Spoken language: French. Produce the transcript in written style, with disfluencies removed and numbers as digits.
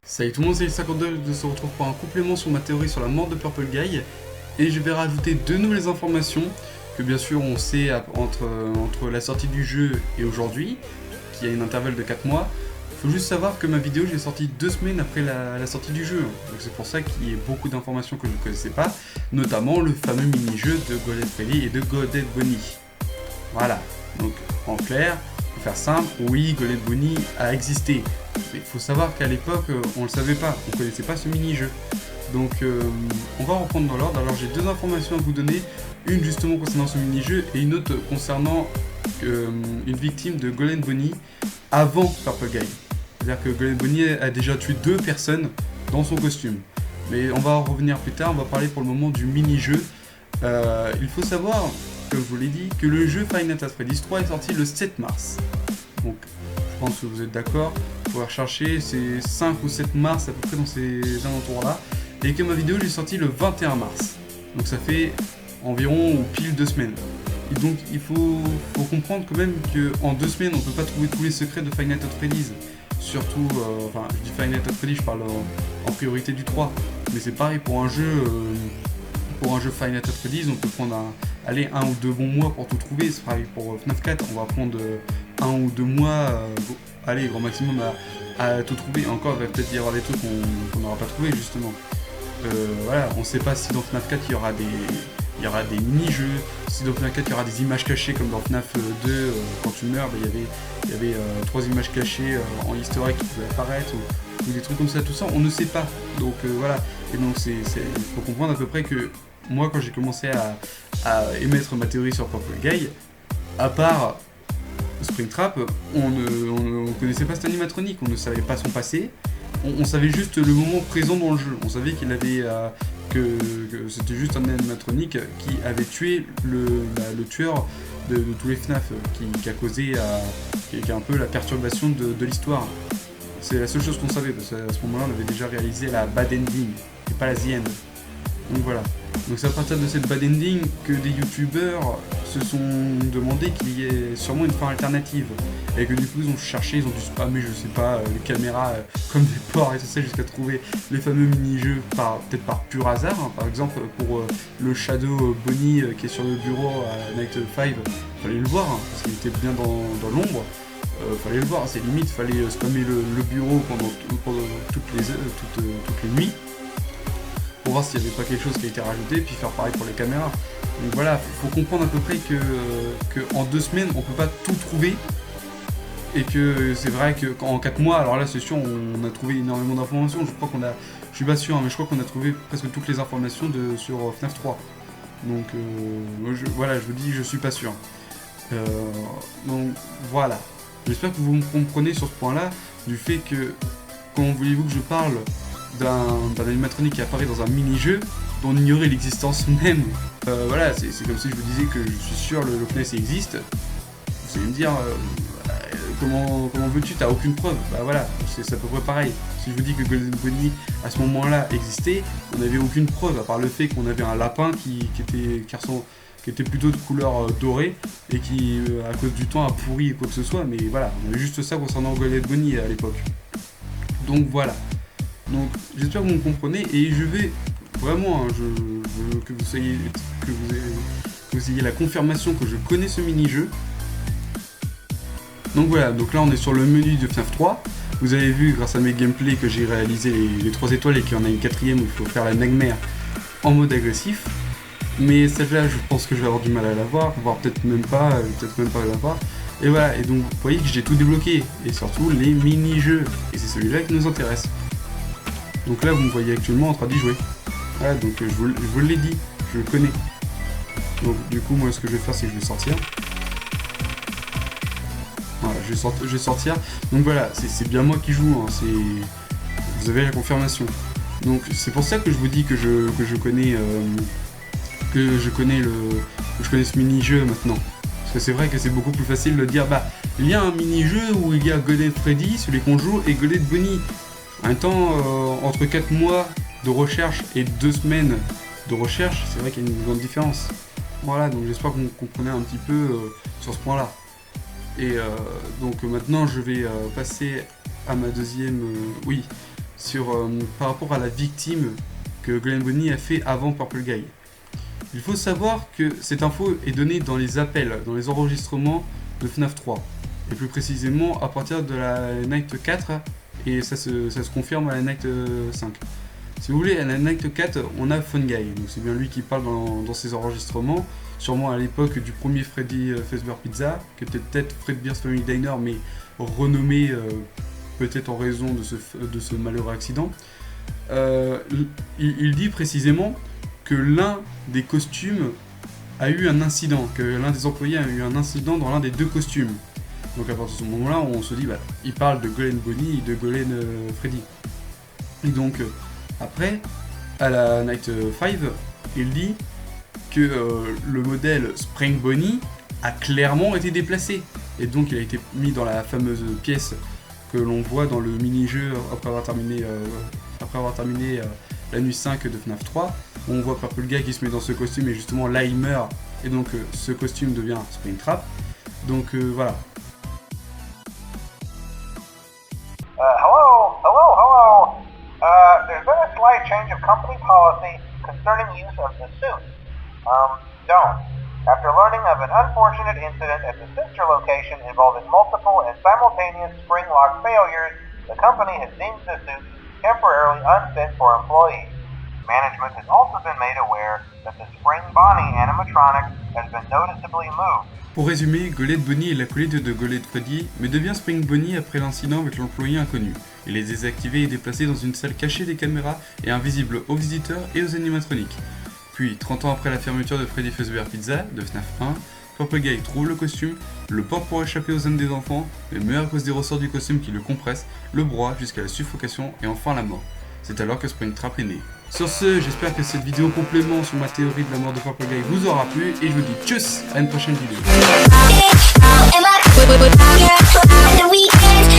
Salut tout le monde, c'est le52 de se retrouve pour un complément sur ma théorie sur la mort de Purple Guy. Et je vais rajouter deux nouvelles informations que bien sûr on sait entre la sortie du jeu et aujourd'hui, qui a une intervalle de 4 mois. Il faut juste savoir que ma vidéo, je l'ai sortie 2 semaines après la sortie du jeu. Donc c'est pour ça qu'il y a beaucoup d'informations que je ne connaissais pas, notamment le fameux mini-jeu de Golden Freddy et de Golden Bonnie. Voilà, donc en clair, pour faire simple, oui, Golden Bonnie a existé. Mais il faut savoir qu'à l'époque, on ne le savait pas, on ne connaissait pas ce mini-jeu. Donc on va reprendre dans l'ordre. Alors j'ai deux informations à vous donner, une justement concernant ce mini-jeu et une autre concernant une victime de Golden Bonnie avant Purple Guy. C'est-à-dire que Golden Bonnie a déjà tué 2 personnes dans son costume. Mais on va en revenir plus tard, on va parler pour le moment du mini-jeu. Il faut savoir, comme je vous l'ai dit, que le jeu Five Nights at Freddy's 3 est sorti le 7 mars. Donc je pense que vous êtes d'accord, vous pouvez rechercher, c'est 5 ou 7 mars à peu près dans ces alentours-là. Et que ma vidéo, j'ai sorti le 21 mars. Donc ça fait environ ou pile 2 semaines. Et donc il faut comprendre quand même qu'en 2 semaines, on ne peut pas trouver tous les secrets de Five Nights at Freddy's. Surtout, enfin je dis Five Nights at Freddy's, je parle en priorité du 3. Mais c'est pareil pour un jeu Five Nights at Freddy's, on peut prendre un ou 2 bons mois pour tout trouver. C'est pareil pour FNAF 4, on va prendre 1 ou 2 mois, allez, grand maximum à tout trouver. Encore, il va peut-être y avoir des trucs qu'on n'aura pas trouvé justement. Voilà, on sait pas si dans FNAF 4 il y aura des mini-jeux, si dans FNAF 4 il y aura des images cachées comme dans FNAF 2, quand tu meurs, il y avait 3 images cachées en easter egg qui pouvaient apparaître, ou des trucs comme ça, tout ça, on ne sait pas. Donc voilà, et donc il faut comprendre à peu près que moi quand j'ai commencé à émettre ma théorie sur Purple Guy, à part Springtrap, on ne connaissait pas cet animatronique, on ne savait pas son passé. On savait juste le moment présent dans le jeu. On savait qu'il avait que c'était juste un animatronique qui avait tué le tueur de tous les FNAF, qui a causé qui a un peu la perturbation de l'histoire. C'est la seule chose qu'on savait, parce qu'à ce moment-là, on avait déjà réalisé la bad ending, et pas la the end. Donc voilà. Donc c'est à partir de cette bad ending que des youtubeurs se sont demandé qu'il y ait sûrement une fin alternative. Et que du coup ils ont cherché, ils ont dû spammer, je sais pas, les caméras comme des porcs et tout ça jusqu'à trouver les fameux mini-jeux peut-être par pur hasard. Hein. Par exemple pour le Shadow Bonnie qui est sur le bureau à Night 5, fallait le voir, hein, parce qu'il était bien dans l'ombre. Fallait le voir, c'est limite, fallait spammer le bureau pendant toutes les nuits. Pour voir s'il n'y avait pas quelque chose qui a été rajouté, puis faire pareil pour les caméras. Donc voilà, faut comprendre à peu près que en 2 semaines, on peut pas tout trouver, et que c'est vrai qu'en 4 mois, alors là c'est sûr, on a trouvé énormément d'informations. Je suis pas sûr, hein, mais je crois qu'on a trouvé presque toutes les informations sur FNAF 3. Donc voilà, je vous dis, je suis pas sûr. Donc voilà, j'espère que vous me comprenez sur ce point-là, du fait que, comment voulez-vous que je parle d'un animatronique qui apparaît dans un mini-jeu dont on ignorait l'existence même. Voilà, c'est comme si je vous disais que je suis sûr le Loch Ness existe. Vous allez me dire, comment veux-tu, t'as aucune preuve. Bah voilà, c'est à peu près pareil. Si je vous dis que Golden Bonnie à ce moment-là existait, on n'avait aucune preuve, à part le fait qu'on avait un lapin qui était plutôt de couleur dorée, et qui, à cause du temps, a pourri quoi que ce soit, mais voilà, on avait juste ça concernant Golden Bonnie à l'époque. Donc voilà. Donc j'espère que vous me comprenez, et je vais vraiment, hein, je veux que vous ayez la confirmation que je connais ce mini-jeu. Donc voilà, donc là on est sur le menu de FNAF 3. Vous avez vu grâce à mes gameplays que j'ai réalisé les 3 étoiles et qu'il y en a une 4ème où il faut faire la Nightmare en mode agressif. Mais celle-là je pense que je vais avoir du mal à la voir, voire peut-être même pas la voir. Et voilà, et donc vous voyez que j'ai tout débloqué, et surtout les mini-jeux, et c'est celui-là qui nous intéresse. Donc là vous me voyez actuellement en train d'y jouer. Voilà, donc je vous l'ai dit, je le connais. Donc du coup moi ce que je vais faire c'est que je vais sortir. Voilà, je vais sortir. Donc voilà, c'est bien moi qui joue, hein, vous avez la confirmation. Donc c'est pour ça que je vous dis que je connais ce mini-jeu maintenant. Parce que c'est vrai que c'est beaucoup plus facile de dire, bah, il y a un mini-jeu où il y a Golden Freddy, celui qu'on joue, et Golden Bonnie. En même temps, entre 4 mois de recherche et 2 semaines de recherche, c'est vrai qu'il y a une grande différence. Voilà, donc j'espère que vous comprenez un petit peu sur ce point-là. Et donc maintenant, je vais passer à ma deuxième... par rapport à la victime que Golden Bonnie a fait avant Purple Guy. Il faut savoir que cette info est donnée dans les appels, dans les enregistrements de FNAF 3. Et plus précisément à partir de la Night 4, et ça se confirme à la Night 5. Si vous voulez, à la Night 4, on a Fun Guy, donc c'est bien lui qui parle dans ses enregistrements, sûrement à l'époque du premier Freddy Fazbear Pizza, qui était peut-être Fredbear's Family Diner, mais renommé peut-être en raison de ce malheureux accident. Il dit précisément que l'un des costumes a eu un incident, que l'un des employés a eu un incident dans l'un des 2 costumes. Donc à partir de ce moment-là, on se dit, bah, il parle de Golden Bonnie et de Golden Freddy. Et donc, après, à la Night 5, il dit que le modèle Spring Bonnie a clairement été déplacé. Et donc, il a été mis dans la fameuse pièce que l'on voit dans le mini-jeu après avoir terminé la nuit 5 de FNAF 3. On voit Purple Guy qui se met dans ce costume et justement là il meurt. Et donc ce costume devient Springtrap. Donc voilà. Hello. There's been a slight change of company policy concerning use of the suit. Don't. After learning of an unfortunate incident at the sister location involving multiple and simultaneous spring lock failures, the company has deemed the suit temporarily unfit for employees. Management has also been made aware that the Spring Bonnie animatronic has been noticeably moved. Pour résumer, Golden Bonnie est l'acolyte de Golden Freddy, mais devient Spring Bonnie après l'incident avec l'employé inconnu. Il est désactivé et déplacé dans une salle cachée des caméras et invisible aux visiteurs et aux animatroniques. Puis, 30 ans après la fermeture de Freddy Fazbear Pizza, de FNAF 1, Purple Guy trouve le costume, le porte pour échapper aux âmes des enfants, mais meurt à cause des ressorts du costume qui le compressent, le broie jusqu'à la suffocation et enfin la mort. C'est alors que Springtrap est né. Sur ce, j'espère que cette vidéo complément sur ma théorie de la mort de Purple Guy vous aura plu et je vous dis tchuss à une prochaine vidéo. Weekend,